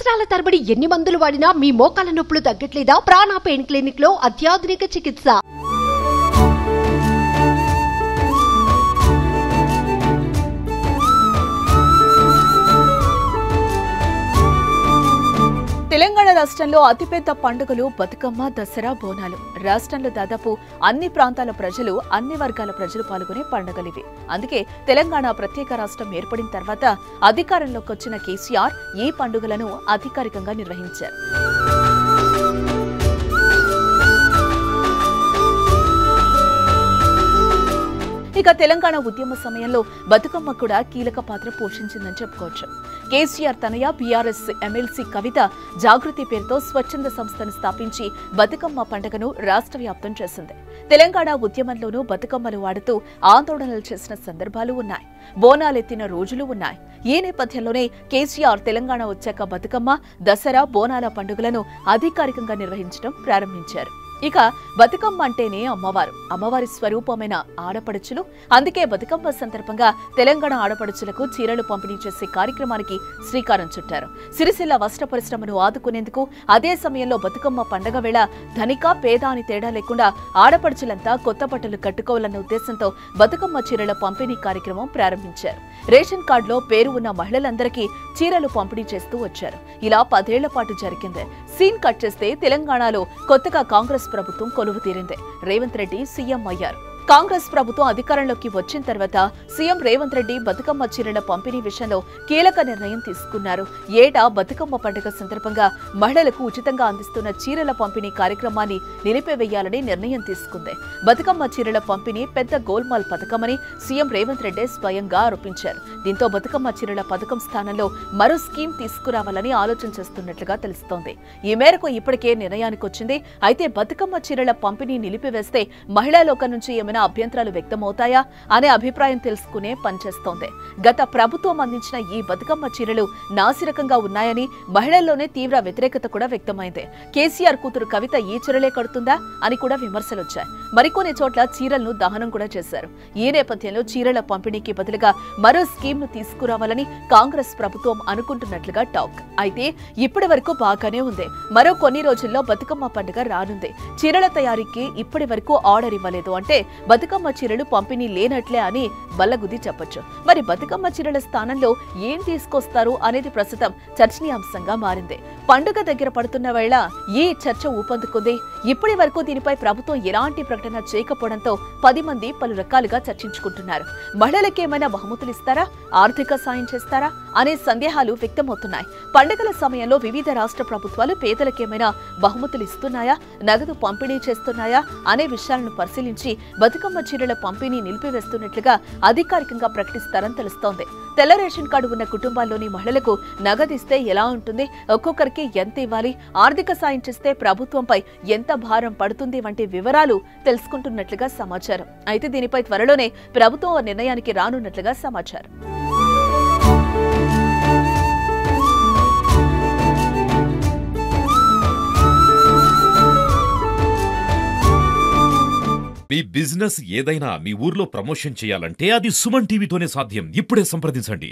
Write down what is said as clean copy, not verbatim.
సంవత్సరాల తరబడి ఎన్ని మందులు వాడినా మీ మోకాల నొప్పులు తగ్గట్లేదా? ప్రాణ పెయిన్ క్లినిక్ లో అత్యాధునిక చికిత్స. తెలంగాణ రాష్ట్రంలో అతిపెద్ద పండుగలు బతుకమ్మ, దసరా, బోనాలు. రాష్ట్రంలో దాదాపు అన్ని ప్రాంతాల ప్రజలు, అన్ని వర్గాల ప్రజలు పాల్గొనే పండుగలివి. అందుకే తెలంగాణ ప్రత్యేక రాష్ట్రం ఏర్పడిన తర్వాత అధికారంలోకి వచ్చిన కేసీఆర్ ఈ పండుగలను అధికారికంగా నిర్వహించారు. ఇక తెలంగాణ ఉద్యమ సమయంలో బతుకమ్మ కూడా కీలక పాత్ర పోషించిందని చెప్పుకోవచ్చు. కేసీఆర్ తనయ బీఆర్ఎస్ ఎమ్మెల్సీ కవిత జాగృతి పేరుతో స్వచ్ఛంద సంస్థను స్థాపించి బతుకమ్మ పండుగను రాష్ట్ర వ్యాప్తం చేసింది. తెలంగాణ ఉద్యమంలోనూ బతుకమ్మలు వాడుతూ ఆందోళనలు చేసిన సందర్భాలు ఉన్నాయి. బోనాలెత్తిన రోజులు ఉన్నాయి. ఈ నేపథ్యంలోనే కేసీఆర్ తెలంగాణ వచ్చాక బతుకమ్మ, దసరా, బోనాల పండుగలను అధికారికంగా నిర్వహించడం ప్రారంభించారు. ఇక బతుకమ్మ అంటేనే అమ్మవారు, అమ్మవారి స్వరూపమైన ఆడపడుచులు. అందుకే బతుకమ్మ సందర్భంగా తెలంగాణ ఆడపడుచులకు చీరలు పంపిణీ చేసే కార్యక్రమానికి శ్రీకారం చుట్టారు. సిరిసిల్ల వస్త్ర పరిశ్రమను ఆదుకునేందుకు అదే సమయంలో బతుకమ్మ పండగ వేళ ధనిక, పేద అని తేడా లేకుండా ఆడపడుచులంతా కొత్త బట్టలు కట్టుకోవాలన్న ఉద్దేశంతో బతుకమ్మ చీరల పంపిణీ కార్యక్రమం ప్రారంభించారు. రేషన్ కార్డులో పేరు ఉన్న మహిళలందరికీ చీరలు పంపిణీ చేస్తూ వచ్చారు. ఇలా 10 ఏళ్ల పాటు జరిగింది. సీన్ కట్ చేస్తే తెలంగాణలో కొత్తగా కాంగ్రెస్ ప్రభుత్వం కొలువు తీరింది. రేవంత్ రెడ్డి సీఎం అయ్యారు. కాంగ్రెస్ ప్రభుత్వం అధికారంలోకి వచ్చిన తర్వాత సీఎం రేవంత్ రెడ్డి బతుకమ్మ చీరల పంపిణీ విషయంలో కీలక నిర్ణయం తీసుకున్నారు. ఏటా బతుకమ్మ పండుగ సందర్భంగా మహిళలకు ఉచితంగా అందిస్తున్న చీరల పంపిణీ కార్యక్రమాన్ని నిలిపివేయాలని నిర్ణయం తీసుకుంది. బతుకమ్మ చీరల పంపిణీ పెద్ద గోల్మాల్ పథకమని సీఎం రేవంత్ రెడ్డి స్వయంగా ఆరోపించారు. దీంతో బతుకమ్మ చీరల పథకం స్థానంలో మరో స్కీమ్ తీసుకురావాలని ఆలోచన చేస్తున్నట్లుగా తెలుస్తోంది. ఈ మేరకు ఇప్పటికే నిర్ణయానికి వచ్చింది. అయితే బతుకమ్మ చీరల పంపిణీ నిలిపివేస్తే మహిళా లోకం నుంచి ఏమైనా అభ్యంతరాలు వ్యక్తమవుతాయా అనే అభిప్రాయం తెలుసుకునే పనిచేస్తోంది. గత ప్రభుత్వం అందించిన ఈ బతుకమ్మ చీరలు నాసిరకంగా ఉన్నాయని మహిళల్లోనే తీవ్ర వ్యతిరేకత కూడా వ్యక్తమైంది. కేసీఆర్ కూతురు కవిత ఈ చీరలే కడుతుందా అని కూడా విమర్శలొచ్చాయి. మరికొన్ని చోట్ల చీరలను దహనం కూడా చేశారు. ఈ నేపథ్యంలో చీరల పంపిణీకి బదులుగా మరో స్కీమ్ ను తీసుకురావాలని కాంగ్రెస్ ప్రభుత్వం అనుకుంటున్నట్లుగా టాక్. అయితే ఇప్పటి వరకు బాగానే ఉంది. మరో కొన్ని రోజుల్లో బతుకమ్మ పండుగ రానుంది. చీరల తయారీకి ఇప్పటి వరకు ఆర్డర్ ఇవ్వలేదు అంటే బతుకమ్మ చీరలు పంపిణీ లేనట్లే అని బల్లగుద్ది చెప్పొచ్చు. మరి బతుకమ్మ చీరల స్థానంలో ఏం తీసుకొస్తారు అనేది ప్రస్తుతం చర్చనీయాంశంగా మారింది. పండుగ దగ్గర పడుతున్న వేళ ఈ చర్చ ఊపందుకుంది. ఇప్పటి వరకు దీనిపై ప్రభుత్వం ఎలాంటి ప్రకటన చేయకపోవడంతో 10 మంది పలు రకాలుగా చర్చించుకుంటున్నారు. మహిళలకేమైనా బహుమతులు ఇస్తారా, ఆర్థిక సాయం చేస్తారా అనే సందేహాలు వ్యక్తమవుతున్నాయి. పండుగల సమయంలో వివిధ రాష్ట్ర ప్రభుత్వాలు పేదలకేమైనా బహుమతులు ఇస్తున్నాయా, నగదు పంపిణీ చేస్తున్నాయా అనే విషయాలను పరిశీలించి బతుకమ్మ చీరల పంపిణీ నిలిపివేస్తున్నట్లుగా అధికారికంగా ప్రకటిస్తారని తెలుస్తోంది. తెల్ల రేషన్ కార్డు ఉన్న కుటుంబాల్లోని మహిళలకు నగదిస్తే ఎలా ఉంటుంది, ఒక్కొక్కరికి ఎంత ఇవ్వాలి, ఆర్థిక సాయం చేస్తే ప్రభుత్వంపై ఎంత భారం పడుతుంది వంటి వివరాలు తెలుసుకుంటున్నట్లుగా సమాచారం. అయితే దీనిపై త్వరలోనే ప్రభుత్వం నిర్ణయానికి రానున్నట్లుగా సమాచారం. మీ బిజినెస్ ఏదైనా మీ ఊర్లో ప్రమోషన్ చేయాలంటే అది సుమన్ టీవీతోనే సాధ్యం. ఇప్పుడే సంప్రదించండి.